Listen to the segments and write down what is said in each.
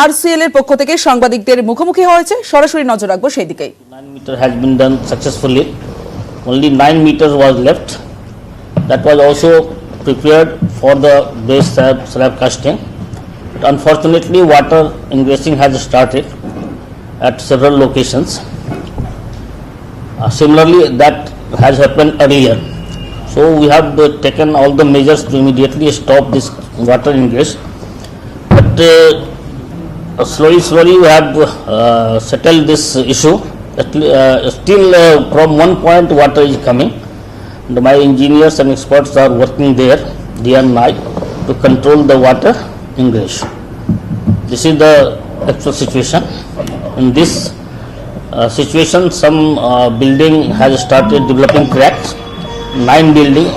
RCL এর পক্ষ থেকে সাংবাদিকদের মুখোমুখি হয়েছে, সরাসরি নজর রাখবো সেই দিকেই। 9 meter has been done successfully. Only 9 meters was left. That was also prepared for the base slab casting. But unfortunately, water ingressing has started at several locations. Similarly, that has happened earlier. So we have taken all the measures to immediately stop this water ingress. But slowly we have settled this issue. Still from one point water is coming. My engineers and experts are working there day and night to control the water ingress. This is the actual situation. In this situation, some building has started developing cracks. 9 building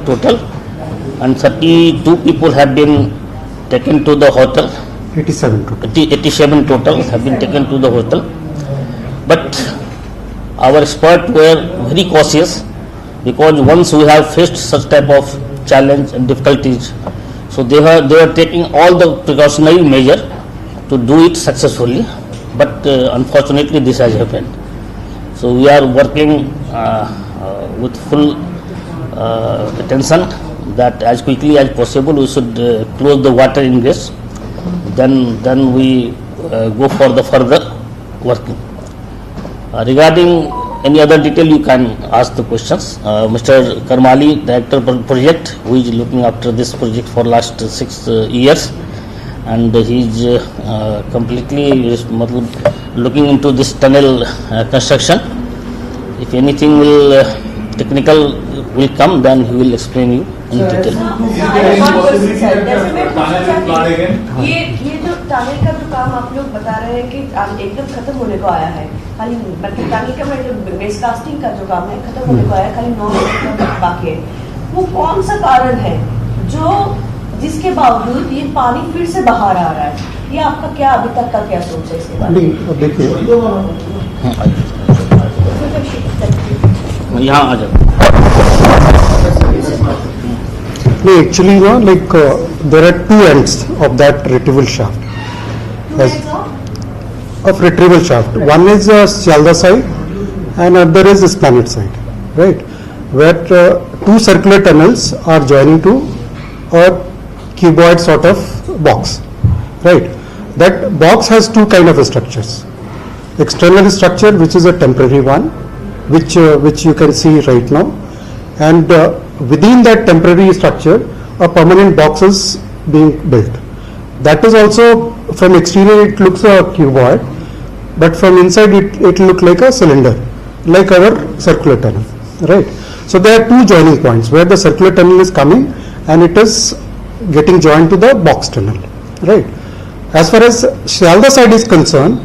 total, and 32 people have been taken to the hotel. 87 total have been taken to the hotel. But our experts were very cautious, because once we have faced such type of challenge and difficulties, so they were taking all the precautionary measure to do it successfully. But unfortunately, this has happened. So we are working with full attention that as quickly as possible we should close the water ingress. Then we go for the further working. Regarding any other detail, you can ask the questions. Mr. Karmali, Director Project, who is looking after this project for last 6 years, and he is completely looking into this tunnel construction. If anything technical will come, then he will explain you in detail. ये जो tunnel का जो काम आप लोग बता रहे हैं कि एकदम खत्म होने को आया है, खाली मतलब टनल का बेस कास्टिंग का जो काम है खत्म होने को आया है, खाली 9 मीटर बाकी है। वो कौन सा कारण है जो जिसके बावजूद ये पानी फिर से बाहर आ रहा है? ये आपका क्या अभी तक का क्या सोच है इसके बारे में? देखिए, यहाँ आ जाओ। actually, there are two ends of that retrieval shaft. Of retrieval shaft. One is Sialda side, and other is Esplanade side, right? Where two circular tunnels are joining to a cuboid sort of box, right? That box has two kind of structures. External structure, which is a temporary one, which you can see right now, and within that temporary structure a permanent box is being built. That is also, from exterior it looks a cuboid, but from inside it look like a cylinder, like our circular tunnel, right? So there are two joining points where the circular tunnel is coming and it is getting joined to the box tunnel, right? As far as Sialda side is concerned,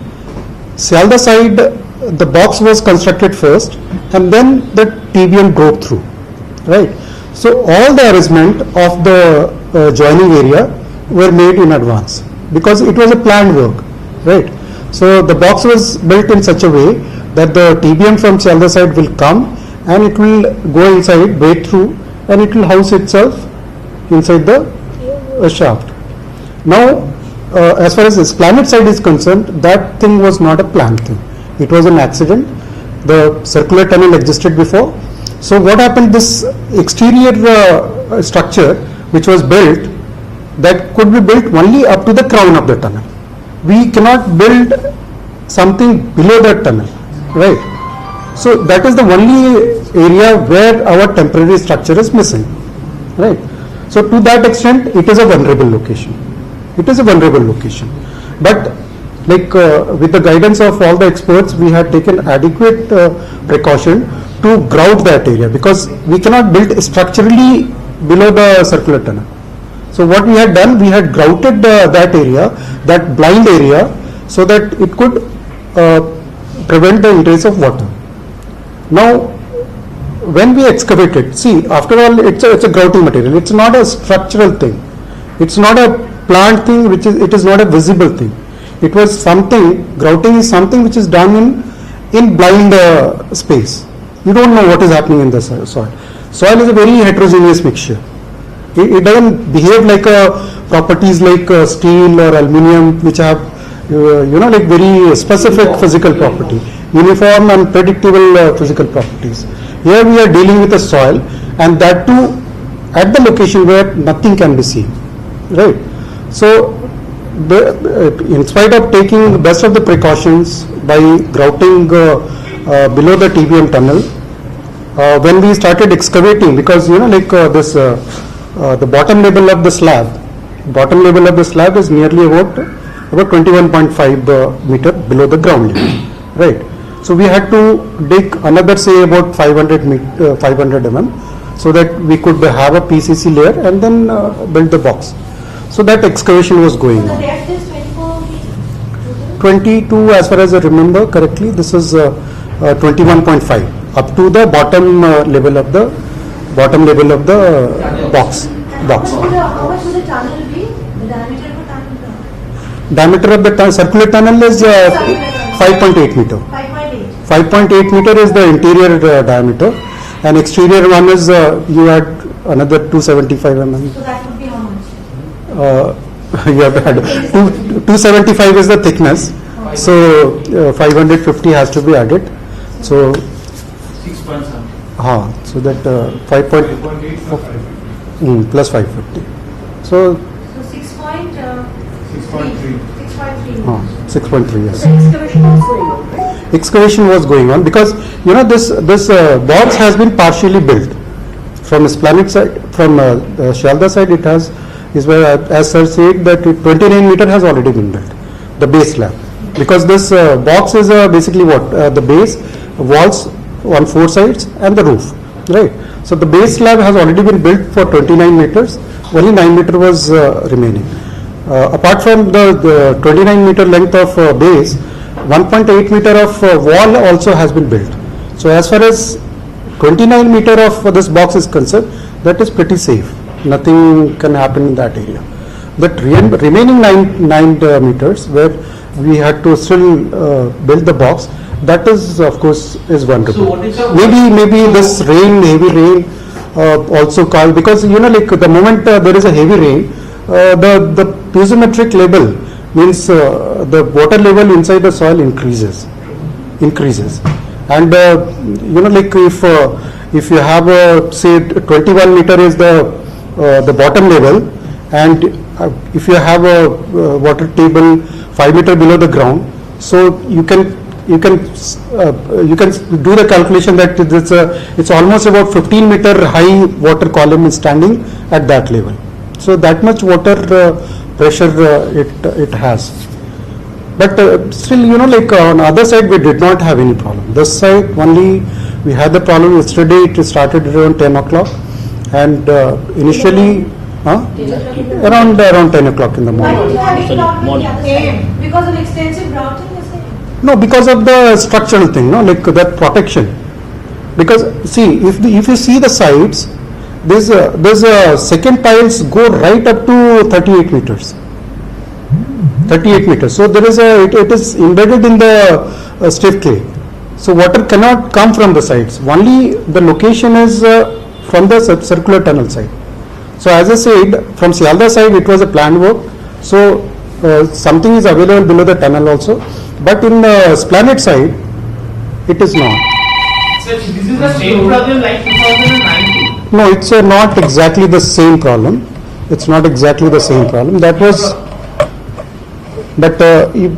Sialda side, the box was constructed first and then the TBM broke through, right? So all the arrangement of the joining area were made in advance, because it was a planned work, right? So the box was built in such a way that the TBM from Sialda side will come and it will go inside, break through, and it will house itself inside the shaft. Now as far as Esplanade side is concerned, that thing was not a planned thing. It was an accident. The circular tunnel existed before. So what happened, this exterior structure which was built, that could be built only up to the crown of the tunnel. We cannot build something below that tunnel, right? So that is the only area where our temporary structure is missing, right? So to that extent it is a vulnerable location. It is a vulnerable location. But with the guidance of all the experts, we had taken adequate precaution to grout that area, because we cannot build structurally below the circular tunnel. So what we had done, we had grouted that area, that blind area, so that it could prevent the ingress of water. Now when we excavated, see, after all it's a grouting material, it's not a structural thing, it's not a plant thing, it is not a visible thing. It was something, grouting is something which is done in blind space. You don't know what is happening in the soil. Soil is a very heterogeneous mixture. It doesn't behave like a properties like steel or aluminium, which have like very specific physical property, uniform and predictable physical properties. Here we are dealing with the soil, and that too at the location where nothing can be seen, right? So, in spite of taking the best of the precautions by grouting below the TBM tunnel, when we started excavating, because the bottom level of the slab is nearly about 21.5 meter below the ground level, right? So we had to dig another, say, about 500 mm, so that we could have a PCC layer and then build the box. So that excavation was going The on. depth is 24 feet. 22, as far as I remember correctly, this is 21.5 up to the bottom level of the box. How much would the tunnel be? The diameter of the tunnel? Diameter of the circular tunnel is 5.8 meter. 5.8. 5.8 meter is the interior diameter, and exterior one is you add another 275 mm. So that would be how much? You have to add 275 is the thickness, so 550 has to be added. So 6 point something. so that 5 point plus 550. So So 6.3. 6.3. 6.3, yes. The excavation was going on, right? Excavation was going on because this box has been partially built from Esplanade side, from Shalda side. It is where, as sir said, that 29 meter has already been built, the base slab, because this box is basically what the base walls on 4 sides and the roof, right? So the base slab has already been built for 29 meters. Only 9 meter was remaining. Apart from the 29 meter length of base, 1.8 meter of wall also has been built. So as far as 29 meter of this box is concerned, that is pretty safe. Nothing can happen in that area. That remaining 9 meters where we had to still build the box, that is of course is vulnerable. So what is your- Maybe this heavy rain also caused, because like the moment there is a heavy rain, the piezometric level means the water level inside the soil increases, and like if you have say 21 meter is the bottom level, and if you have a water table 5 meter below the ground, so you can do the calculation that it's almost about 15 meter high water column is standing at that level. So that much water pressure it has. But still, like on other side we did not have any problem. This side only we had the problem yesterday. It started around 10 o'clock, and initially around 10 o'clock in the Why morning. did you have it Sorry, blocked on the morning. other side? Because of extensive grouting, you say? No, because of the structural thing, like that protection. Because see, if you see the sides, there's second piles go right up to 38 meters. 38 meters. So there is it is embedded in the stiff clay. So water cannot come from the sides. Only the location is from the circular tunnel side. So as I said, from Sialda side it was a planned work. So something is available below the tunnel also. But in the Esplanade side, it is not. Sir, this is the same problem like 2019. No, it's not exactly the same problem. It's not exactly the same problem. That was, but you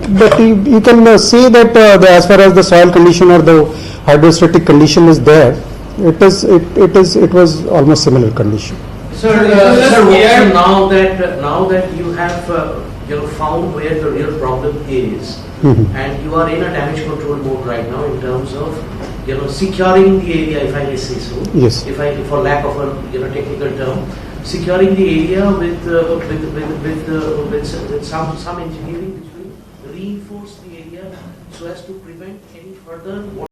can say that as far as the soil condition or the hydrostatic condition is there, it was almost similar condition. Sir, now that you have found where the real problem is, and you are in a damage control mode right now in terms of securing the area, if I may say so. Yes. For lack of a technical term, securing the area with some engineering which will reinforce the area so as to prevent any further